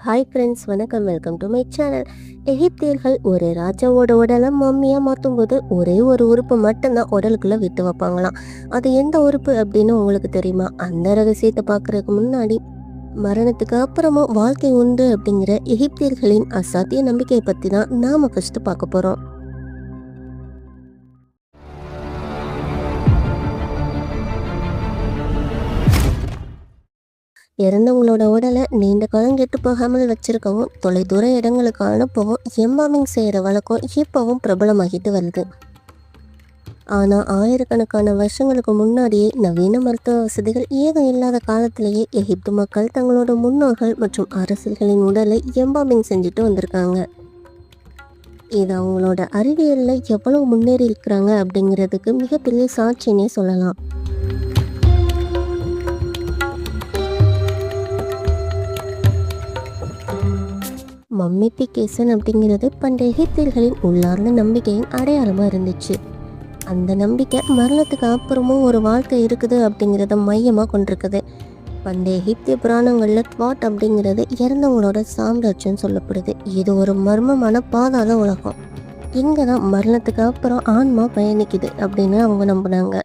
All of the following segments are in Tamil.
ஹாய் ஃப்ரெண்ட்ஸ், வணக்கம். Welcome to my channel. எகிப்தியர்கள் ஒரு ராஜாவோட உடலை மம்மியாக மாற்றும் போது ஒரே ஒரு உறுப்பு மட்டும்தான் உடலுக்குள்ளே விட்டு வைப்பாங்களாம். அது எந்த உறுப்பு அப்படின்னு உங்களுக்கு தெரியுமா? அந்த ரகசியத்தை பார்க்குறதுக்கு முன்னாடி மரணத்துக்கு அப்புறமும் வாழ்க்கை உண்டு அப்படிங்கிற எகிப்தியர்களின் அசாத்திய நம்பிக்கையை பற்றி தான் நாம் ஃபஸ்ட்டு பார்க்க போகிறோம். இறந்தவங்களோட உடலை நீண்ட காலம் கெட்டு போகாமல் வச்சிருக்கவும் தொலைதூர இடங்களுக்கு அனுப்பவும் எம்பாமிங் செய்கிற வழக்கம் இப்போவும் பிரபலமாகிட்டு வருது. ஆனால் ஆயிரக்கணக்கான வருஷங்களுக்கு முன்னாடியே நவீன மருத்துவ வசதிகள் ஏதும் இல்லாத காலத்திலேயே எகிப்து மக்கள் தங்களோட முன்னோர்கள் மற்றும் அரசர்களின் உடலை எம்பாமிங் செஞ்சுட்டு வந்திருக்காங்க. இது அவங்களோட அறிவியலில் எவ்வளவு முன்னேறி இருக்கிறாங்க அப்படிங்கிறதுக்கு மிகப்பெரிய சாட்சின்னே சொல்லலாம். மம்மிஃபிகேஷன் அப்படிங்கிறது பண்டைய எகிப்தியர்களின் உள்ளார்ந்த நம்பிக்கையின் அடையாளமாக இருந்துச்சு. அந்த நம்பிக்கை மரணத்துக்கு அப்புறமும் ஒரு வாழ்க்கை இருக்குது அப்படிங்கிறத மையமாக கொண்டிருக்குது. பண்டைய எகிப்திய புராணங்களில் த்வாட் அப்படிங்கிறது இறந்தவங்களோட சாம்ராஜ்யம் சொல்லப்படுது. இது ஒரு மர்மமான பாதாள உலகம். இங்கே தான் மரணத்துக்கு அப்புறம் ஆன்மா பயணிக்குது அப்படின்னு அவங்க நம்பினாங்க.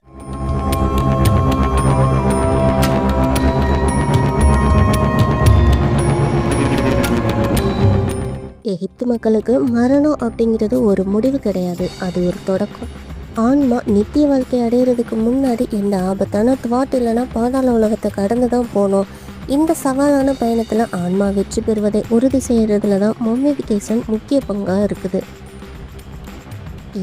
எகிப்து மக்களுக்கு மரணம் அப்படிங்கிறது ஒரு முடிவு கிடையாது, அது ஒரு தொடக்கம். ஆன்மா நித்திய வாழ்க்கை அடையிறதுக்கு முன்னாடி எந்த ஆபத்தான த்வாட் இல்லைன்னா பாதாள உலகத்தை கடந்து தான் போகணும். இந்த சவாலான பயணத்தில் ஆன்மா வெற்றி பெறுவதை உறுதி செய்கிறதுல தான் மம்மிஃபிகேஷன் முக்கிய பங்காக இருக்குது.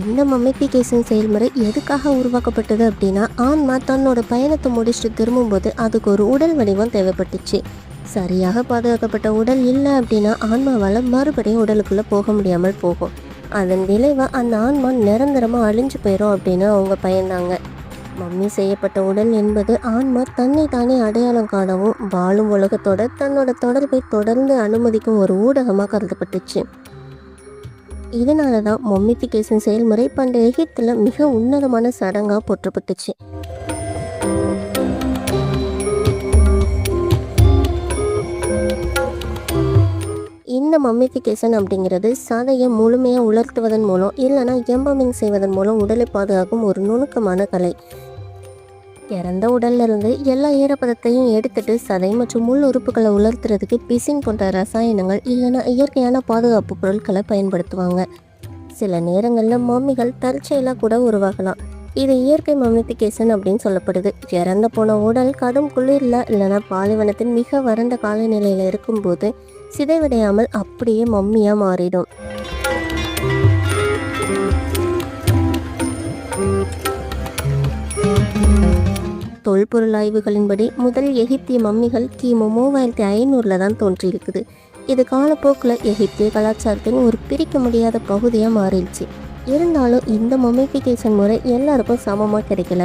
இந்த மம்மிஃபிகேஷன் செயல்முறை எதுக்காக உருவாக்கப்பட்டது அப்படின்னா, ஆன்மா தன்னோட பயணத்தை முடிச்சுட்டு திரும்பும்போது அதுக்கு ஒரு உடல் வடிவம் தேவைப்பட்டுச்சு. சரியாக பாதுகாக்கப்பட்ட உடல் இல்லை அப்படின்னா ஆன்மாவால் மறுபடியும் உடலுக்குள்ளே போக முடியாமல் போகும். அதன் விளைவாக அந்த ஆன்மா நிரந்தரமாக அழிஞ்சு போயிடும் அப்படின்னு அவங்க பயந்தாங்க. மம்மி செய்யப்பட்ட உடல் என்பது ஆன்மா தன்னை தானே அடையாளம் காணவும் வாழும் உலகத்தோட தன்னோட தொடர்பை தொடர்ந்து அனுமதிக்கும் ஒரு ஊடகமாக கருதப்பட்டுச்சு. இதனால தான் மம்மிஃபிகேஷன் செயல்முறை பண்டைய எகிப்தில் மிக உன்னதமான சடங்காக போற்றப்பட்டுச்சு. இந்த மம்மிஃபிகேஷன் அப்படிங்கிறது சதையை முழுமையாக உலர்த்துவதன் மூலம் இல்லைனா எம்பாமிங் செய்வதன் மூலம் உடலை பாதுகாக்கும் ஒரு நுணுக்கமான கலை. இறந்த உடல்லிருந்து எல்லா ஈரப்பதத்தையும் எடுத்துட்டு சதை மற்றும் முள் உறுப்புகளை உலர்த்துறதுக்கு பிசின் போன்ற ரசாயனங்கள் இல்லைனா இயற்கையான பாதுகாப்பு பொருட்களை பயன்படுத்துவாங்க. சில நேரங்களில் மம்மிகள் தற்செயலாக கூட உருவாகலாம். இது இயற்கை மம்மிஃபிகேஷன் அப்படின்னு சொல்லப்படுது. இறந்து போன உடல் கடும் குளிரில் இல்லைனா பாலைவனத்தின் மிக வறண்ட காலநிலையில் இருக்கும்போது சிதைவடையாமல் அப்படியே மம்மியாக மாறிடும். தொல்பொருள் ஆய்வுகளின்படி முதல் எகிப்திய மம்மிகள் கிமு 3500 தான் தோன்றியிருக்குது. இது காலப்போக்கில் எகிப்திய கலாச்சாரத்தின் ஒரு பிரிக்க முடியாத பகுதியாக மாறிடுச்சு. இருந்தாலும் இந்த மம்மிஃபிகேஷன் முறை எல்லாருக்கும் சமமாக கிடைக்கல.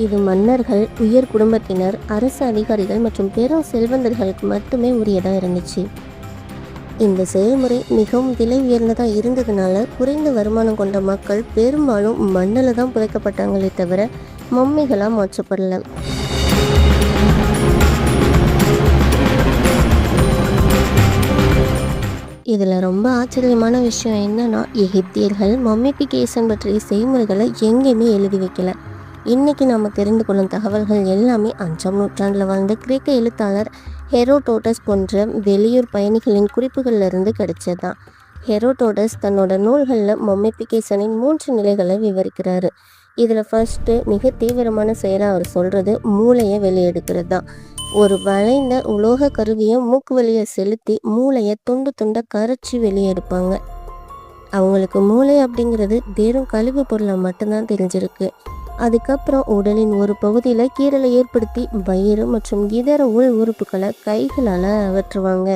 இது மன்னர்கள், உயர் குடும்பத்தினர், அரசு அதிகாரிகள் மற்றும் பெரும் செல்வந்தர்களுக்கு மட்டுமே உரியதாக இருந்துச்சு. இந்த செயல்முறை மிகவும் விலை உயர்ந்ததாக இருந்ததுனால குறைந்த வருமானம் கொண்ட மக்கள் பெரும்பாலும் மண்ணில் தான் புதைக்கப்பட்டாங்களே தவிர மம்மிகளாக மாற்றப்படலை. இதில் ரொம்ப ஆச்சரியமான விஷயம் என்னன்னா, எகிப்தியர்கள் மம்மிஃபிகேஷன் பற்றிய செய்முறைகளை எங்கேயுமே எழுதி வைக்கல. இன்றைக்கி நம்ம தெரிந்து கொள்ளும் தகவல்கள் எல்லாமே 5ஆம் நூற்றாண்டில் வாழ்ந்த கிரேக்க எழுத்தாளர் ஹெரோடோட்டஸ் போன்ற வெளியூர் பயணிகளின் குறிப்புகளிலிருந்து கிடைச்சது தான். ஹெரோடோட்டஸ் தன்னோட நூல்களில் மம்மிஃபிகேஷனின் 3 நிலைகளை விவரிக்கிறாரு. இதில் ஃபர்ஸ்ட்டு மிக தீவிரமான செயலாக அவர் சொல்கிறது மூளையை வெளியெடுக்கிறது தான். ஒரு வளைந்த உலோக கருவியை மூக்கு வழியை செலுத்தி மூளையை துண்டு துண்டாக கரைச்சி வெளியெடுப்பாங்க. அவங்களுக்கு மூளை அப்படிங்கிறது வெறும் கழிவு பொருளை மட்டும்தான் தெரிஞ்சிருக்கு. அதுக்கப்புறம் உடலின் ஒரு பகுதியில் கீறலை ஏற்படுத்தி வயிறு மற்றும் இதர உள் உறுப்புகளை கைகளால் அகற்றுவாங்க.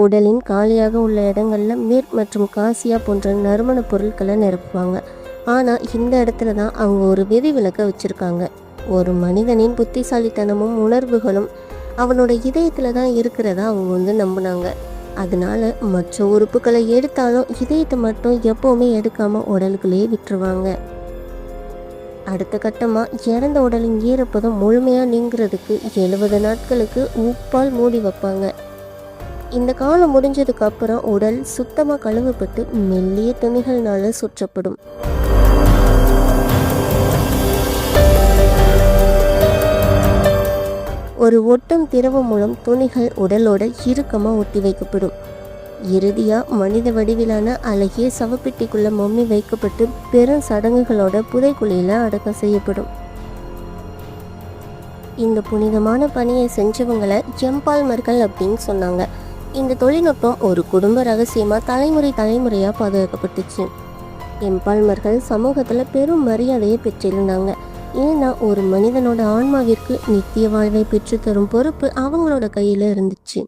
உடலின் காலியாக உள்ள இடங்களில் மீர் மற்றும் காசியா போன்ற நறுமண பொருட்களை நிரப்புவாங்க. ஆனால் இந்த இடத்துல தான் அவங்க ஒரு விதிவிலக்கை வச்சுருக்காங்க. ஒரு மனிதனின் புத்திசாலித்தனமும் உணர்வுகளும் அவனோட இதயத்தில் தான் இருக்கிறதா அவங்க நம்பினாங்க. அதனால மற்ற உறுப்புகளை எடுத்தாலும் இதயத்தை மட்டும் எப்போவுமே எடுக்காமல் உடலுக்குள்ளேயே விட்டுருவாங்க. அடுத்த கட்டமாக இறந்த உடலின் ஈரப்பதம் முழுமையாக நீங்கிறதுக்கு 70 நாட்களுக்கு உப்பால் மூடி வைப்பாங்க. இந்த காலம் முடிஞ்சதுக்கு அப்புறம் உடல் சுத்தமாக கழுவப்பட்டு மெல்லிய துணிகள்னால சுற்றப்படும். ஒரு ஒட்டும் திரவம் மூலம் துணிகள் உடலோட இறுக்கமாக ஒட்டி வைக்கப்படும். இறுதியாக மனித வடிவிலான அழகிய சவப்பெட்டிக்குள்ள மம்மி வைக்கப்பட்டு பெரும் சடங்குகளோட புதைக்குழியில் அடக்கம் செய்யப்படும். இந்த புனிதமான பணியை செஞ்சவங்களை எம்பால்மர்கள் அப்படின்னு சொன்னாங்க. இந்த தொழில்நுட்பம் ஒரு குடும்ப ரகசியமாக தலைமுறையாக பாதுகாக்கப்பட்டுச்சு. எம்பால்மர்கள் சமூகத்தில் பெரும் மரியாதையை பெற்றிருந்தாங்க. ஏன்னா ஒரு மனிதனோட ஆன்மாவிற்கு நித்திய வாழ்வை பெற்றுத்தரும் பொறுப்பு அவங்களோட கையில் இருந்துச்சு.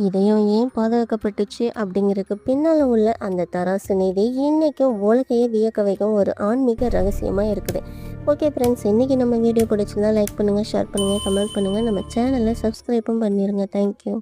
இதயம் ஏன் பாதுகாக்கப்பட்டுச்சு அப்படிங்கிறதுக்கு பின்னால் உள்ள அந்த தராசு நீதி இன்றைக்கும் உலகையே வியக்க வைக்கும் ஒரு ஆன்மீக ரகசியமாக இருக்குது. ஓகே ஃப்ரெண்ட்ஸ், இன்றைக்கி நம்ம வீடியோ பிடிச்சிருந்தா லைக் பண்ணுங்கள், ஷேர் பண்ணுங்கள், கமெண்ட் பண்ணுங்கள், நம்ம சேனலை சப்ஸ்கிரைப்பும் பண்ணிடுங்க. தேங்க்யூ.